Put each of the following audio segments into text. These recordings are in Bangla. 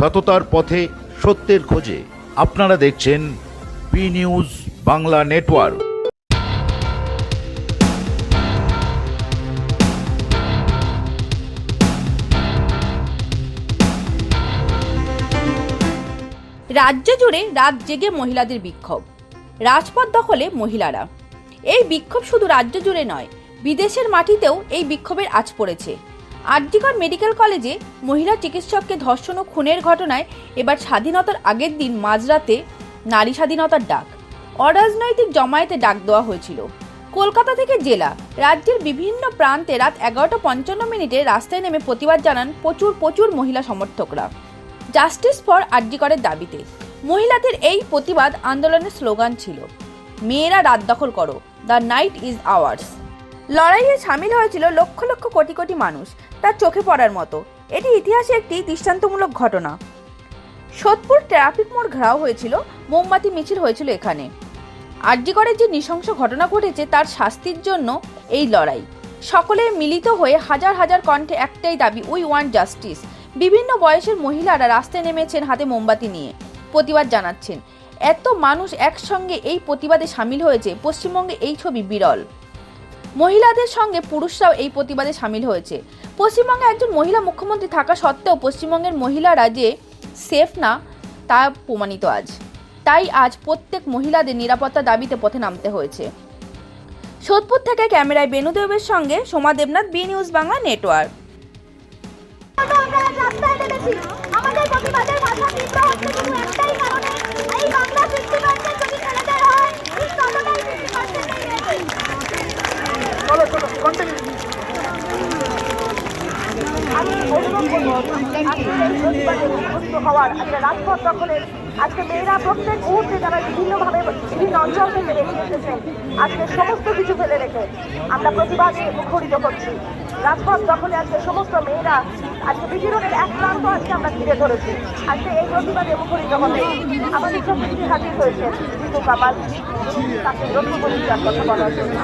সততার পথে সত্যের খোঁজে। আপনারা দেখছেন বি নিউজ বাংলা নেটওয়ার্ক। রাজ্য জুড়ে রাত জেগে মহিলাদের বিক্ষোভ, রাজপথ দখলে মহিলারা। এই বিক্ষোভ শুধু রাজ্য জুড়ে নয়, বিদেশের মাটিতেও এই বিক্ষোভের আঁচ পড়েছে। আরজিকর মেডিকেল কলেজে মহিলা চিকিৎসককে ধর্ষণ ও খুনের ঘটনায় এবার স্বাধীনতার আগের দিন মাঝরাতে নারী স্বাধীনতার ডাক, অরাজনৈতিক জমায়েতে ডাক দেওয়া হয়েছিল। কলকাতা থেকে জেলা রাজ্যের বিভিন্ন প্রান্তে রাত 11:55 রাস্তায় নেমে প্রতিবাদ জানান প্রচুর মহিলা সমর্থকরা। জাস্টিস ফর আরজিকরের দাবিতে মহিলাদের এই প্রতিবাদ আন্দোলনের স্লোগান ছিল, মেয়েরা রাত দখল করো, দ্য নাইট ইজ আওয়ার্স। লড়াইয়ে সামিল হয়েছিল লক্ষ লক্ষ কোটি কোটি মানুষ, তার চোখে পড়ার মতো। এটি ইতিহাসে একটি দৃষ্টান্তমূলক ঘটনা। সোদপুর ট্রাফিক মোড় ঘেরাও হয়েছিল, মোমবাতি মিছিল হয়েছিল এখানে। আরজিকরের যে নৃশংস ঘটনা ঘটেছে তার শাস্তির জন্য এই লড়াই। সকলে মিলিত হয়ে হাজার হাজার কণ্ঠে একটাই দাবি, উই ওয়ান্ট জাস্টিস। বিভিন্ন বয়সের মহিলারা রাস্তায় নেমেছেন হাতে মোমবাতি নিয়ে, প্রতিবাদ জানাচ্ছেন। এত মানুষ একসঙ্গে এই প্রতিবাদে সামিল হয়েছে, পশ্চিমবঙ্গে এই ছবি বিরল। মহিলাদের সঙ্গে পুরুষরাও এই প্রতিবাদে সামিল হয়েছে। পশ্চিমবঙ্গে একজন মহিলা মুখ্যমন্ত্রী থাকা সত্ত্বেও পশ্চিমবঙ্গের মহিলারা যে সেফ না তা প্রমাণিত আজ। তাই আজ প্রত্যেক মহিলাদের নিরাপত্তা দাবিতে পথে নামতে হয়েছে। সোদপুর থেকে ক্যামেরায় বেনুদেবের সঙ্গে Soma Debnath, B News Bangla network. আমাদের প্রতিবাদের ভাষা তীব্র হচ্ছে শুধু একটাই কারণে, এই বাংলা 50% যদি ছেলেদের হয়, ঠিক ততটাই 50% মেয়েদের। চলো কন্টিনিউ। আমি অনুভব করবো আজকে এই প্রতিবাদে মুখস্থ হওয়ার, আজকে রাজপথ দখলের, আজকে মেয়েরা প্রত্যেক মুহূর্তে যারা বিভিন্নভাবে বিভিন্ন অঞ্চল থেকে বেরিয়ে এসেছেন, আজকে সমস্ত কিছু ফেলে রেখে আমরা প্রতিবাদে মুখরিত করছি। রাজপথ দখলে আজকে সমস্ত মেয়েরা আজকে বিকিরণের এক প্রান্ত আজকে আমরা ঘিরে ধরেছি। আজকে এই প্রতিবাদে মুখরিত হবে আমাদের সব কিছু হাজির হয়েছে জিতু কামাল, তাকে লক্ষ্য করে যার কথা বলার জন্য।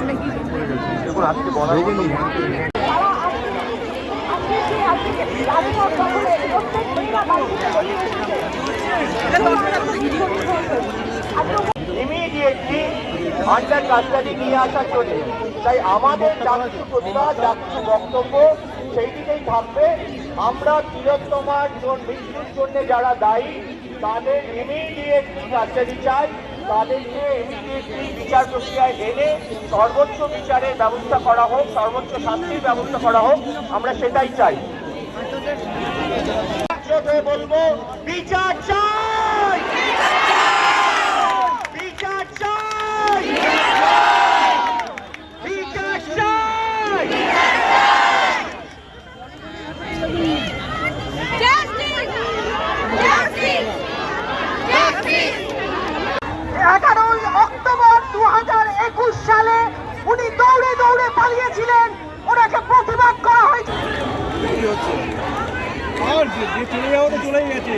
রাজপথ দখলে প্রত্যেক মেয়েরা বাড়ি থেকে বেরিয়ে এসেছে। ইমিডিয়েটলি আন্ডার কাস্টাডি নিয়ে আসা চলে। তাই আমাদের যা কিছু প্রতিবাদ, যা কিছু বক্তব্য সেই দিকেই থাকবে। আমরা তিলোত্তমার মৃত্যুর জন্য যারা দায়ী তাদের ইমিডিয়েটলি কাস্টাডি চাই, তাদেরকে ইমিডিয়েটলি বিচার প্রক্রিয়ায় এনে সর্বোচ্চ বিচারের ব্যবস্থা করা হোক, সর্বোচ্চ শাস্তির ব্যবস্থা করা হোক, আমরা সেটাই চাই। বলবো বিচার চাই, বিচার চাই, বিচার চাই। অক্টোবর 2021 সালে উনি দৌড়ে দৌড়ে পালিয়েছিলেন, ওনাকে প্রতিবাদ করা হয়েছে। চলে যাওয়া তো চলেই গেছে।